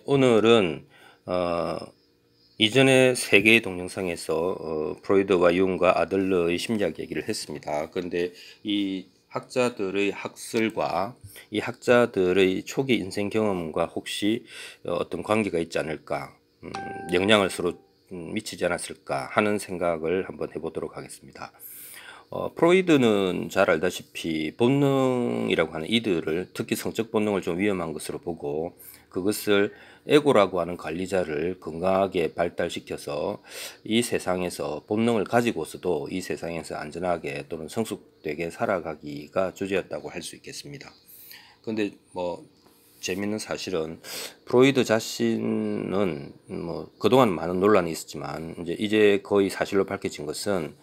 오늘은 어, 이전에 세 개의 동영상에서 프로이드와 융과 아들러의 심리학 얘기를 했습니다. 그런데 이 학자들의 학설과 이 학자들의 초기 인생 경험과 혹시 어떤 관계가 있지 않을까, 영향을 서로 미치지 않았을까 하는 생각을 한번 해보도록 하겠습니다. 프로이드는 잘 알다시피 본능이라고 하는 이들을, 특히 성적 본능을 좀 위험한 것으로 보고 그것을 에고라고 하는 관리자를 건강하게 발달시켜서 이 세상에서 본능을 가지고서도 이 세상에서 안전하게 또는 성숙되게 살아가기가 주제였다고 할 수 있겠습니다. 그런데 재밌는 사실은 프로이드 자신은 그동안 많은 논란이 있었지만 이제 거의 사실로 밝혀진 것은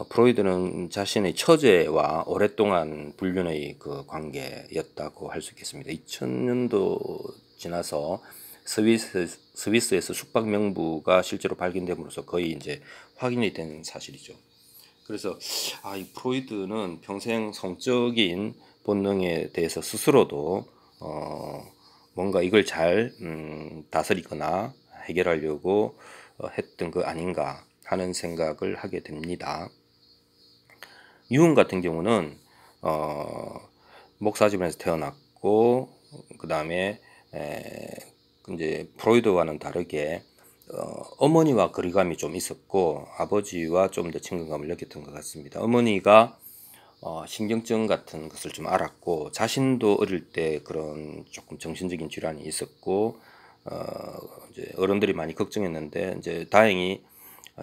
프로이드는 자신의 처제와 오랫동안 불륜의 그 관계였다고 할 수 있겠습니다. 2000년도 지나서 스위스에서 숙박 명부가 실제로 발견됨으로써 거의 이제 확인이 된 사실이죠. 그래서 이 프로이드는 평생 성적인 본능에 대해서 스스로도 뭔가 이걸 잘 다스리거나 해결하려고 했던 거 아닌가 하는 생각을 하게 됩니다. 융 같은 경우는 목사 집안에서 태어났고 그 다음에 이제 프로이드와는 다르게 어머니와 거리감이 좀 있었고 아버지와 좀 더 친근감을 느꼈던 것 같습니다. 어머니가 신경증 같은 것을 좀 알았고 자신도 어릴 때 그런 조금 정신적인 질환이 있었고 이제 어른들이 많이 걱정했는데 이제 다행히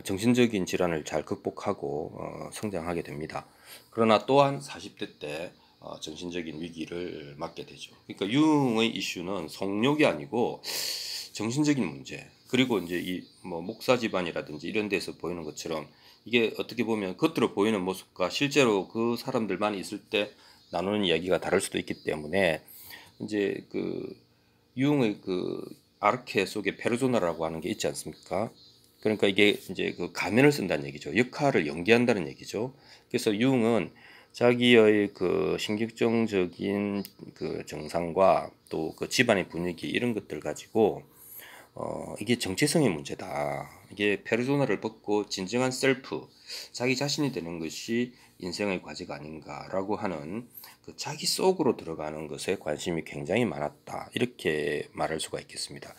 정신적인 질환을 잘 극복하고 성장하게 됩니다. 그러나 또한 40대 때 정신적인 위기를 맞게 되죠. 그러니까 융의 이슈는 성욕이 아니고 정신적인 문제, 그리고 이제 이 목사 집안이라든지 이런 데서 보이는 것처럼 이게 어떻게 보면 겉으로 보이는 모습과 실제로 그 사람들만 있을 때 나누는 이야기가 다를 수도 있기 때문에 이제 그 융의 그 아르케 속에 페르소나라고 하는 게 있지 않습니까? 그러니까 이게 이제 그 가면을 쓴다는 얘기죠. 역할을 연기한다는 얘기죠. 그래서 융은 자기의 그 신경적인 그 증상과 또 그 집안의 분위기 이런 것들 가지고 이게 정체성의 문제다. 이게 페르소나를 벗고 진정한 셀프, 자기 자신이 되는 것이 인생의 과제가 아닌가라고 하는 그 자기 속으로 들어가는 것에 관심이 굉장히 많았다. 이렇게 말할 수가 있겠습니다.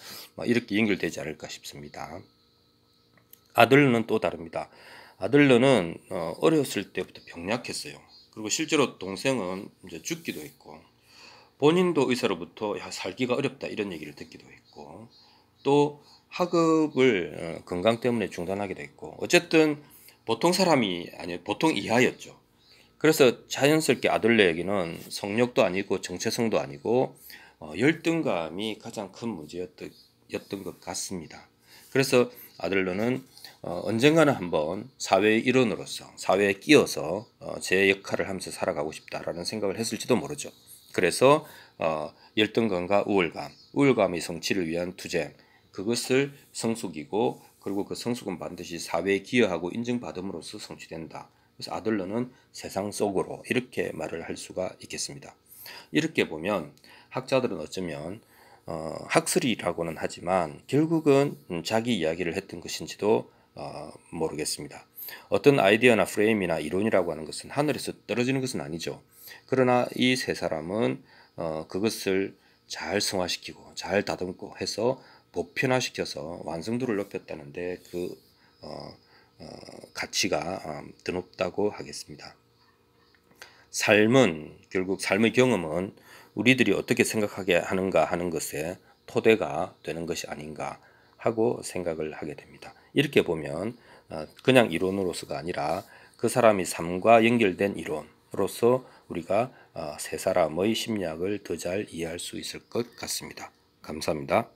이렇게 연결되지 않을까 싶습니다. 아들러는 또 다릅니다. 아들러는 어렸을 때부터 병약했어요. 그리고 실제로 동생은 이제 죽기도 했고 본인도 의사로부터 살기가 어렵다 이런 얘기를 듣기도 했고 또 학업을 건강 때문에 중단하기도 했고 어쨌든 보통 사람이 아니요 보통 이하였죠. 그래서 자연스럽게 아들러에게는 성욕도 아니고 정체성도 아니고 열등감이 가장 큰 문제였던 것 같습니다. 그래서 아들러는 언젠가는 한번 사회의 일원으로서 사회에 끼어서 제 역할을 하면서 살아가고 싶다라는 생각을 했을지도 모르죠. 그래서 열등감과 우울감의 성취를 위한 투쟁, 그것을 성숙이고 그리고 그 성숙은 반드시 사회에 기여하고 인정받음으로써 성취된다. 그래서 아들러는 세상 속으로 이렇게 말을 할 수가 있겠습니다. 이렇게 보면 학자들은 어쩌면 학설이라고는 하지만 결국은 자기 이야기를 했던 것인지도 모르겠습니다. 어떤 아이디어나 프레임이나 이론이라고 하는 것은 하늘에서 떨어지는 것은 아니죠. 그러나 이 세 사람은 그것을 잘 승화시키고 잘 다듬고 해서 보편화시켜서 완성도를 높였다는데 그 가치가 드높다고 하겠습니다. 삶은 결국 삶의 경험은 우리들이 어떻게 생각하게 하는가 하는 것에 토대가 되는 것이 아닌가 하고 생각을 하게 됩니다. 이렇게 보면 그냥 이론으로서가 아니라 그 사람의 삶과 연결된 이론으로서 우리가 세 사람의 심리학을 더 잘 이해할 수 있을 것 같습니다. 감사합니다.